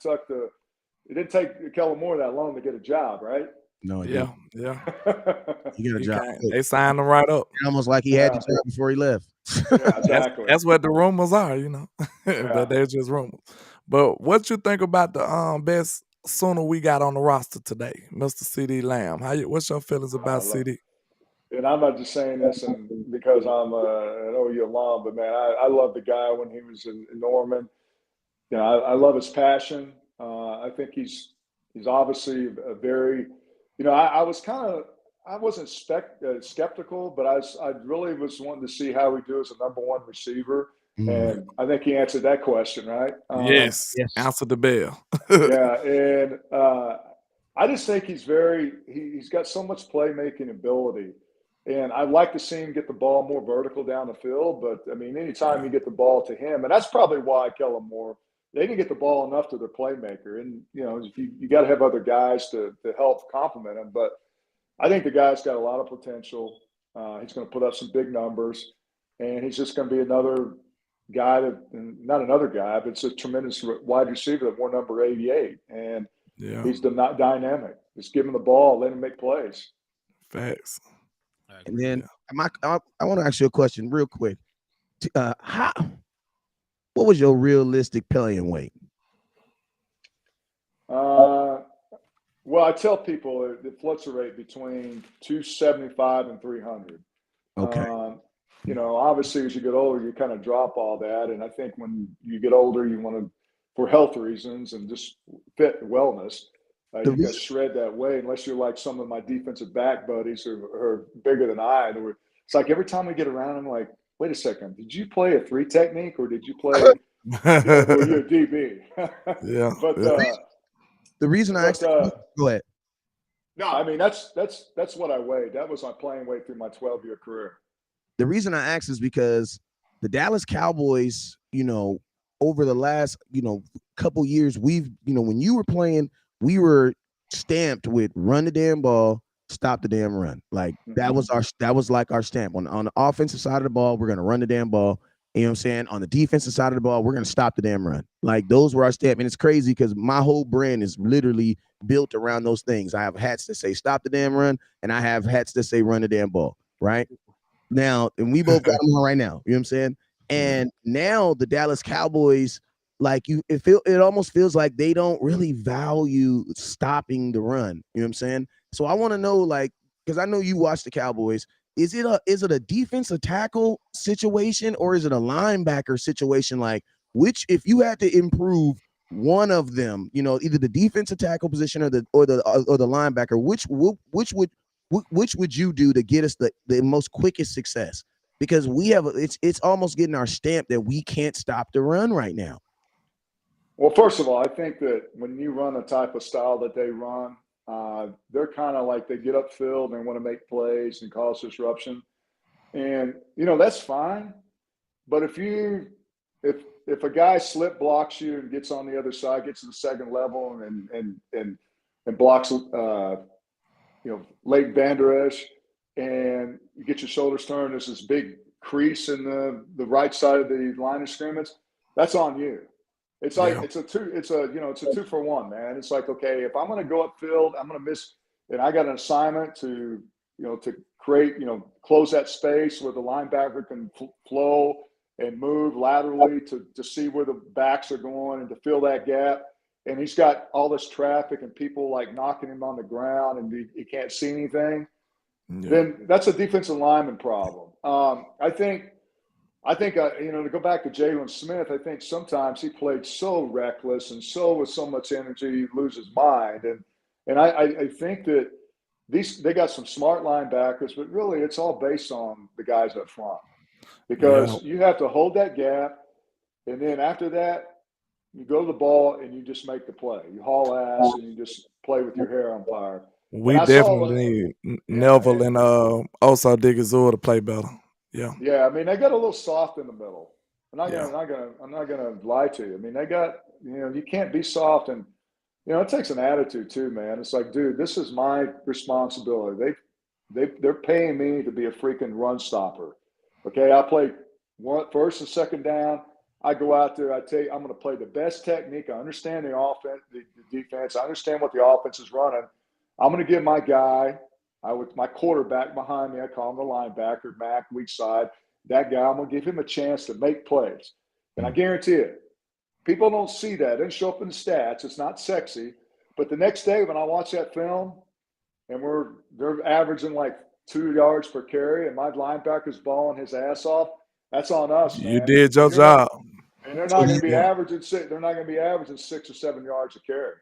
didn't take Kellen Moore that long to get a job, right? No, yeah. He got a job. They signed him right up. Almost like he had the job before he left. Yeah, exactly. That's what the rumors are, but they're just rumors. But what you think about the best Sooner we got on the roster today, Mr. CD Lamb? What's your feelings about CD? And I'm not just saying this because I'm an OU alum, but man, I love the guy when he was in Norman. I love his passion. I think he's obviously a very, I wasn't skeptical, but I really was wanting to see how he do as a number one receiver. And I think he answered that question, right? Yes. Answered the bell. Yeah. And I just think he's got so much playmaking ability. And I'd like to see him get the ball more vertical down the field. But, I mean, anytime you get the ball to him, and that's probably why Kellen Moore, they didn't get the ball enough to their playmaker. And, you got to have other guys to help complement him. But I think the guy's got a lot of potential. He's going to put up some big numbers. And he's just going to be another guy not another guy, but it's a tremendous wide receiver that wore number 88. And he's not dynamic. Just give him the ball, let him make plays. Facts. And then I want to ask you a question real quick. What was your realistic playing weight? Well, I tell people it fluctuates between 275 and 300. Okay. Obviously as you get older, you kind of drop all that. And I think when you get older, you want to, for health reasons and just fit wellness, The you got to reason, shred that way unless you're like some of my defensive back buddies who are bigger than I. And it's like every time we get around, I'm like, wait a second, did you play a 3 technique or did you play, were you a DB? Yeah, but yeah. the reason I but asked, go ahead. no, I mean that's what I weighed. That was my playing weight through my 12-year career. The reason I ask is because the Dallas Cowboys, over the last, couple years, when you were playing, we were stamped with run the damn ball, stop the damn run. Like that was like our stamp. On the offensive side of the ball, we're gonna run the damn ball. You know what I'm saying? On the defensive side of the ball, we're gonna stop the damn run. Like those were our stamp. And it's crazy because my whole brand is literally built around those things. I have hats that say stop the damn run, and I have hats that say run the damn ball, right? Now, and we both got them on right now. You know what I'm saying? And now the Dallas Cowboys, like it almost feels like they don't really value stopping the run. You know what I'm saying? So I want to know, like, because I know you watch the Cowboys. Is it a defensive tackle situation or is it a linebacker situation? Like, which if you had to improve one of them, either the defensive tackle position or the linebacker, which would you do to get us the most quickest success? Because it's almost getting our stamp that we can't stop the run right now. Well, first of all, I think that when you run a type of style that they run, they're kind of like they get upfield and want to make plays and cause disruption, and that's fine. But if a guy slip blocks you and gets on the other side, gets to the second level and blocks late Vander Esch, and you get your shoulders turned, there's this big crease in the right side of the line of scrimmage, that's on you. It's like it's a 2-for-1, man. It's like, okay, if I'm going to go upfield, I'm going to miss, and I got an assignment to create, close that space where the linebacker can flow and move laterally to see where the backs are going and to fill that gap. And he's got all this traffic and people like knocking him on the ground and he can't see anything. Yeah. Then that's a defensive lineman problem. I think to go back to Jalen Smith, I think sometimes he played so reckless and so with so much energy, he loses his mind. And I think that they got some smart linebackers, but really it's all based on the guys up front because you have to hold that gap, and then after that, you go to the ball and you just make the play. You haul ass and you just play with your hair on fire. We definitely need Neville and also Digazur to play better. Yeah. Yeah, I mean they got a little soft in the middle. I'm not gonna lie to you. I mean they got you can't be soft, and it takes an attitude too, man. It's like, dude, this is my responsibility. They're paying me to be a freaking run stopper. Okay, I play first and second down. I go out there. I tell you, I'm going to play the best technique. I understand the offense, the defense. I understand what the offense is running. I'm going to give my guy, with my quarterback behind me, I call him the linebacker, Mac, weak side. That guy, I'm going to give him a chance to make plays. And I guarantee it, people don't see that. It doesn't show up in the stats. It's not sexy. But the next day when I watch that film and they're averaging like 2 yards per carry and my linebacker's balling his ass off, that's on us, man. You did your job. And they're not going to be averaging 6 or 7 yards a carry.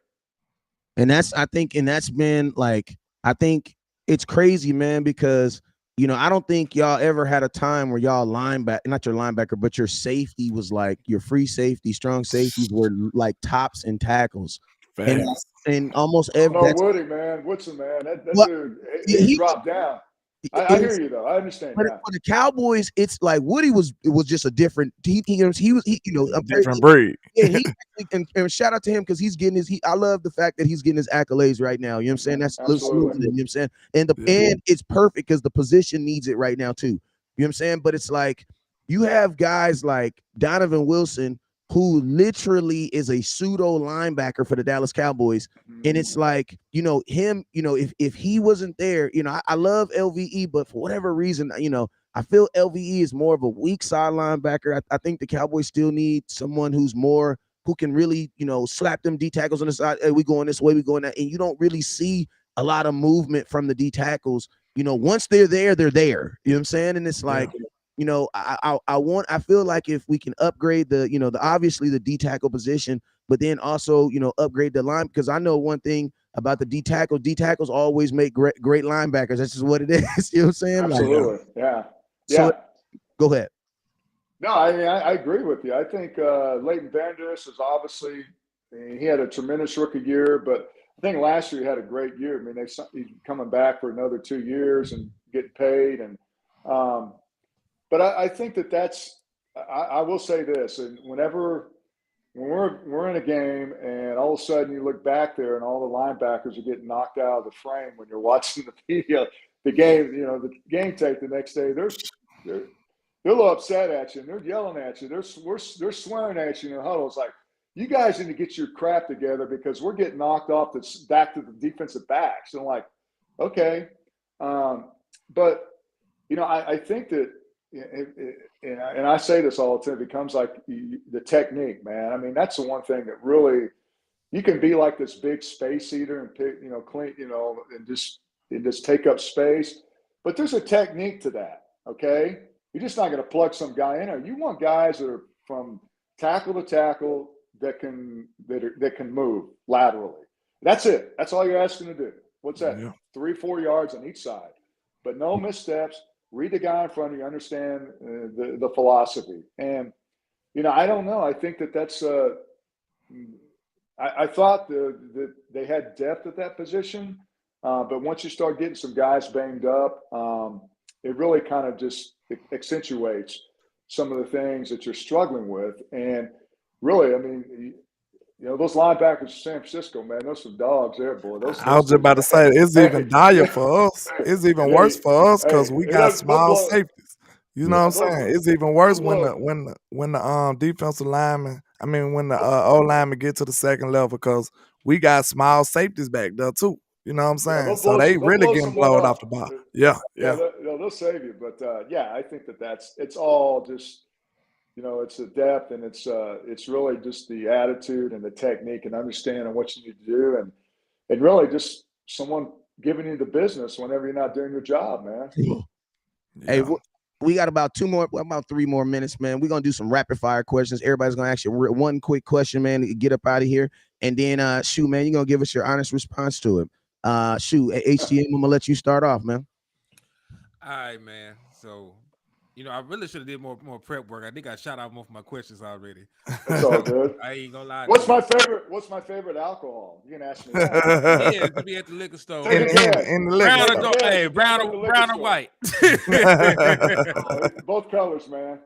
And that's been like, I think it's crazy, man, because I don't think y'all ever had a time where y'all not your linebacker, but your safety was like your free safety, strong safeties were like tops and tackles. And almost every Woodson, man. That dude, he dropped down. I hear you though. I understand. But for the Cowboys, it's like Woody was just a different. He was a different breed. Yeah, and shout out to him because he's getting I love the fact that he's getting his accolades right now. You know what I'm saying? That's absolutely. You know what I'm saying? And it's perfect because the position needs it right now too. You know what I'm saying? But it's like you have guys like Donovan Wilson, who literally is a pseudo linebacker for the Dallas Cowboys. And it's like, him, if he wasn't there, I love LVE, but for whatever reason, I feel LVE is more of a weak side linebacker. I think the Cowboys still need someone who can really, slap them D tackles on the side. Hey, we going this way, we going that. And you don't really see a lot of movement from the D tackles once they're there, they're there. You know what I'm saying? And it's like, I feel like if we can upgrade the obviously the D tackle position, but then also, upgrade the line, because I know one thing about the D tackles always make great linebackers. That's just what it is. You know what I'm saying? Absolutely. Yeah. So go ahead. No, I mean, I agree with you. I think Leighton Vanders is obviously, he had a tremendous rookie year, but I think last year he had a great year. I mean, he's coming back for another 2 years and getting paid. And, but I think that's, I will say this, and when we're in a game and all of a sudden you look back there and all the linebackers are getting knocked out of the frame when you're watching the game, the game tape the next day, they're a little upset at you and they're yelling at you. They're swearing at you in the huddle. It's like, you guys need to get your crap together because we're getting knocked off back to the defensive backs. And I'm like, okay. But, I think that, and I say this all the time, it becomes like the technique, man. I mean, that's the one thing that really, you can be like this big space eater and pick, clean, and just take up space. But there's a technique to that, okay? You're just not going to plug some guy in there. You want guys that are from tackle to tackle that can move laterally. That's it. That's all you're asking to do. What's that? Yeah. 3-4 yards on each side, but no missteps. Read the guy in front of you. Understand the philosophy. And I don't know. I think that's. I thought that they had depth at that position, but once you start getting some guys banged up, it really kind of just accentuates some of the things that you're struggling with. And really, I mean, those linebackers in San Francisco, man, those some dogs there, boy. I was just about to say, it's even dire for us. It's even worse for us because we got small safeties. You know what I'm saying? It's even worse when the defensive lineman, when the O lineman get to the second level, because we got small safeties back there too. You know what I'm saying? So they really getting blowed off the ball. Yeah. They'll save you. But I think it's all just, it's the depth, and it's really just the attitude and the technique and understanding what you need to do, and really just someone giving you the business whenever you're not doing your job, man. Yeah. Hey, we got about 3 more minutes, man. We're gonna do some rapid fire questions. Everybody's gonna ask you one quick question, man, to get up out of here, and then shoot, man, you're gonna give us your honest response to it. Shoot, HTM, I'm gonna let you start off, man. All right, man. So, I really should have did more prep work. I think I shot out most of my questions already. That's all good. I ain't gonna lie. What's my favorite alcohol? You can ask me that. Yeah, to be at the liquor store. In the liquor store. Brown or white. Both colors, man.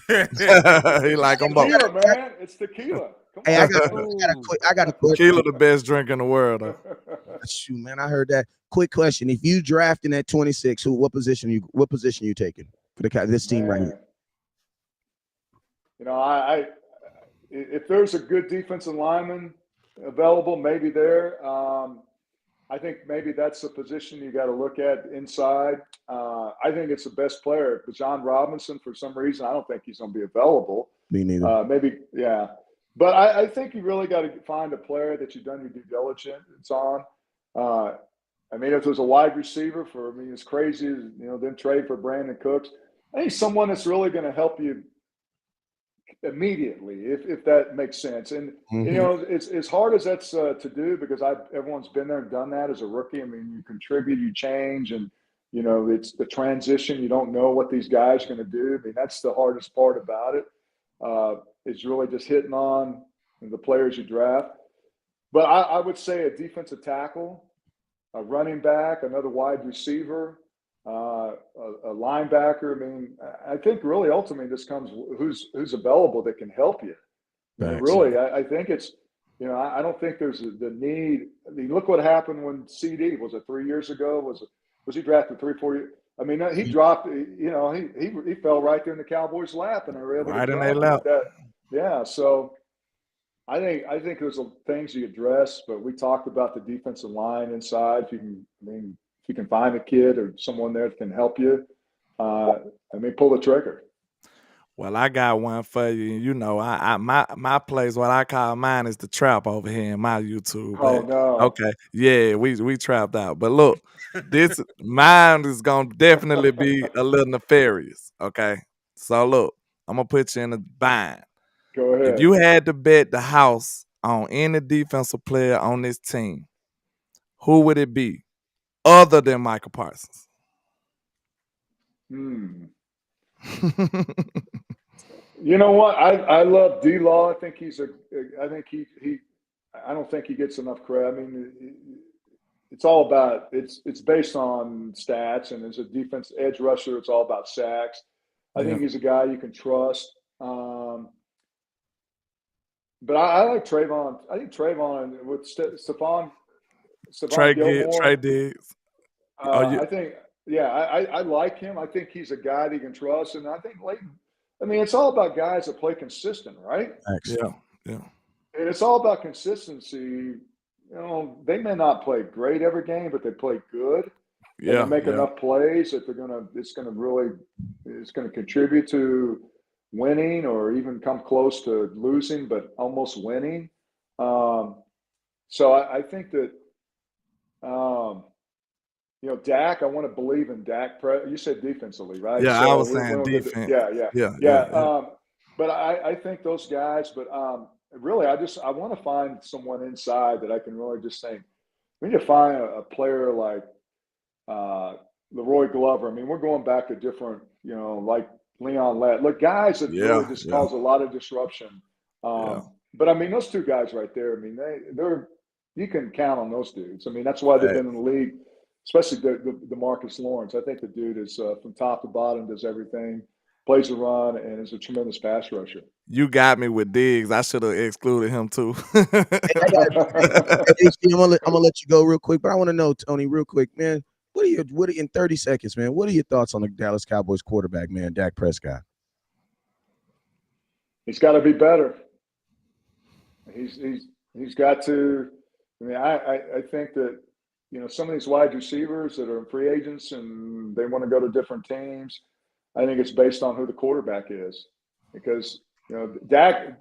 He like them both. Tequila, man. It's tequila. Hey, I got a question. Tequila, the best drink in the world. Shoot, man, I heard that. Quick question: if you drafting at 26, what position you taking for this team right here? If there's a good defensive lineman available, maybe there. I think maybe that's the position you got to look at inside. I think it's the best player. But John Robinson, for some reason, I don't think he's going to be available. Me neither. Maybe, yeah. But I think you really got to find a player that you've done your due diligence on. If there's a wide receiver as crazy as, then trade for Brandon Cooks, I think someone that's really going to help you immediately, if that makes sense. And, it's as hard as that's to do, because everyone's been there and done that as a rookie. I mean, you contribute, you change, and, it's the transition. You don't know what these guys are going to do. I mean, that's the hardest part about it. It's really just hitting on the players you draft. But I would say a defensive tackle, a running back, another wide receiver, a linebacker. I mean, I think really ultimately this comes who's available that can help you. Really, I think it's, I don't think there's the need. I mean, look what happened when CD was it 3 years ago? Was he drafted 3-4 years? I mean, he dropped. He fell right there in the Cowboys' lap, and they were able to in their lap. Yeah, so I think there's things you address, but we talked about the defensive line inside. If you can find a kid or someone there that can help you, pull the trigger. Well, I got one for you. You know, my place, what I call mine is the trap over here in my YouTube. Oh But no. okay, yeah, we trapped out. But look, this mine is gonna definitely be a little nefarious. Okay, so look, I'm gonna put you in a bind. Go If ahead. you had to bet the house on any defensive player on this team, who would it be other than Michael Parsons? You know what? I love D-Law. I think he's I think he I don't think he gets enough credit. I mean, it's all about it's based on stats, and as a defense edge rusher, it's all about sacks. I Yeah. think he's a guy you can trust. But I like Trayvon. I think Trayvon with Stephon Trey Gilmore. Diggs. Oh, you I think, yeah, I like him. I think he's a guy that you can trust, and I think Leighton. I mean, it's all about guys that play consistent, right? yeah, yeah. And it's all about consistency. You know, they may not play great every game, but they play good, and they Yeah, make yeah, enough plays that it's gonna contribute to winning or even come close to losing, but almost winning. So I think that Dak. I want to believe in Dak. You said defensively, right? yeah. I So was saying defense. yeah, yeah, Yeah, yeah. yeah, yeah. But I think those guys. But really, I want to find someone inside that I can really just think. We need to find a player like Leroy Glover. I mean, we're going back to different, like Leon Lett. Look, guys that really Yeah, just yeah, cause a lot of disruption. yeah. But I mean, those two guys right there. I mean, they're you can count on those dudes. I mean, that's why they've Hey, been in the league, especially the Marcus Lawrence. I think the dude is from top to bottom, does everything, plays the run, and is a tremendous pass rusher. you got me with Diggs. I should have excluded him too. I got HD, I'm gonna let you go real quick, but I want to know, Tony, real quick, man. What are in 30 seconds, man? What are your thoughts on the Dallas Cowboys quarterback, man, Dak Prescott? He's got to be better. He's got to. I mean, I think that some of these wide receivers that are free agents and they want to go to different teams. I think it's based on who the quarterback is, because Dak.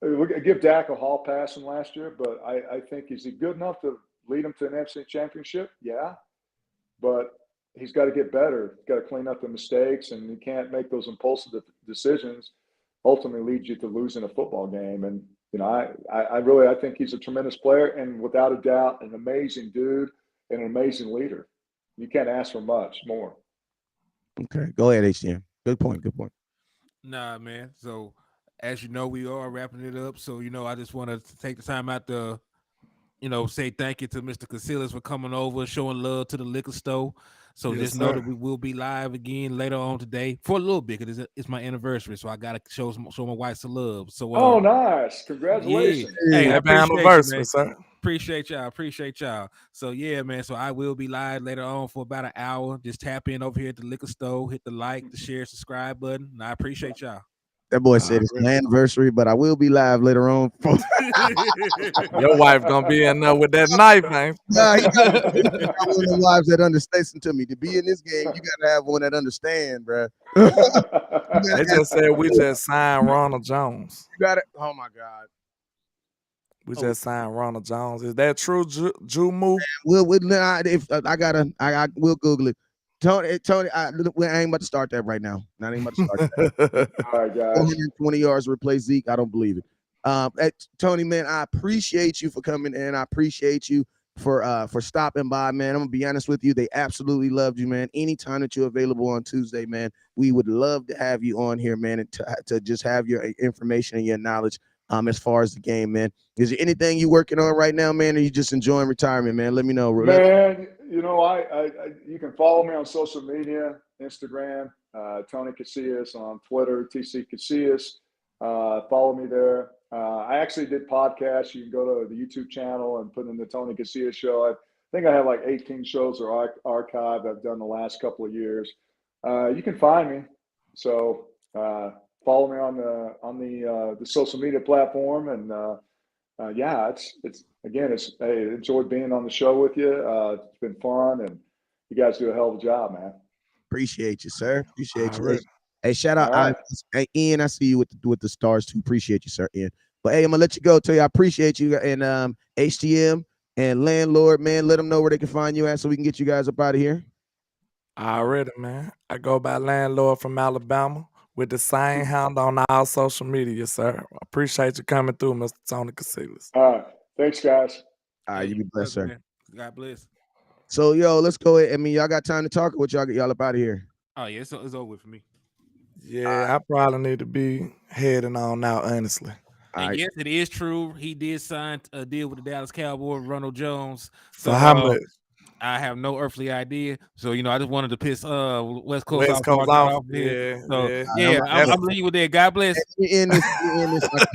We give Dak a hall pass from last year, but I think is he good enough to lead him to an NFC championship? Yeah, but he's got to get better. He's got to clean up the mistakes, and he can't make those impulsive decisions. Ultimately, lead you to losing a football game. And I think he's a tremendous player, and without a doubt, an amazing dude and an amazing leader. You can't ask for much more. Okay, go ahead, HTM. Good point. Good point. Nah, man. So as you know, we are wrapping it up. So I just want to take the time out to say thank you to Mr. Casillas for coming over, showing love to the liquor store. So Yes, just know sir. that we will be live again later on today for a little bit because it's my anniversary, so I gotta show my wife some love. So Oh, nice! yeah, Congratulations. hey, I Happy appreciate you, anniversary, man. sir. Appreciate y'all. So yeah, man. So I will be live later on for about an hour. Just tap in over here at the liquor store, hit the like, the share, subscribe button. And I appreciate y'all. That boy said it's my anniversary, but I will be live later on. Your wife gonna be in there with that knife, man. Nah, he got one of the wives that understands. Listen to me. To be in this game, you gotta have one that understand, bro. They just said we just signed Ronald Jones. You got it. Oh my God. We just signed Ronald Jones. Is that true, Jumu? We'll Google it. Tony, I ain't about to start that right now. Not even about to start that. All right, guys. 420 yards to replace Zeke. I don't believe it. Tony, man, I appreciate you for coming in. I appreciate you for stopping by, man. I'm gonna be honest with you. They absolutely loved you, man. Anytime that you're available on Tuesday, man, we would love to have you on here, man, and to just have your information and your knowledge as far as the game, man. Is there anything you working on right now, man, or you just enjoying retirement, man? Let me know. Man, you can follow me on social media, Instagram, Tony Casillas, on Twitter, TC Casillas. Follow me there. I actually did podcasts. You can go to the YouTube channel and put in the Tony Casillas show. I think I have like 18 shows are archived I've done the last couple of years. You can find me. So follow me on the social media platform, and yeah, I enjoyed being on the show with you. It's been fun, and you guys do a hell of a job, man. Appreciate you, sir. Appreciate you. Already. Hey, shout out All right. hey, Ian. I see you with the stars too. Appreciate you, sir, Ian. But hey, I'm gonna let you go. Tell you I appreciate you and HTM and landlord, man. Let them know where they can find you at so we can get you guys up out of here. Already, man. I go by landlord from Alabama with the same handle on all social media, sir. Appreciate you coming through, Mr. Tony Casillas. All right. Thanks, guys. All right, you be blessed, sir. Man. God bless. So, yo, let's go ahead. I mean, y'all got time to talk, or what y'all get y'all up out of here? Oh yeah, it's over for me. Yeah, I probably need to be heading on now, honestly. All And right. yes, it is true. He did sign a deal with the Dallas Cowboys, Ronald Jones. For how much? I have no earthly idea. So, I just wanted to piss West Coast West off. Coast off. Here. Yeah, So, yeah. yeah, I'm That's- leaving you with that. God bless. Let me end this.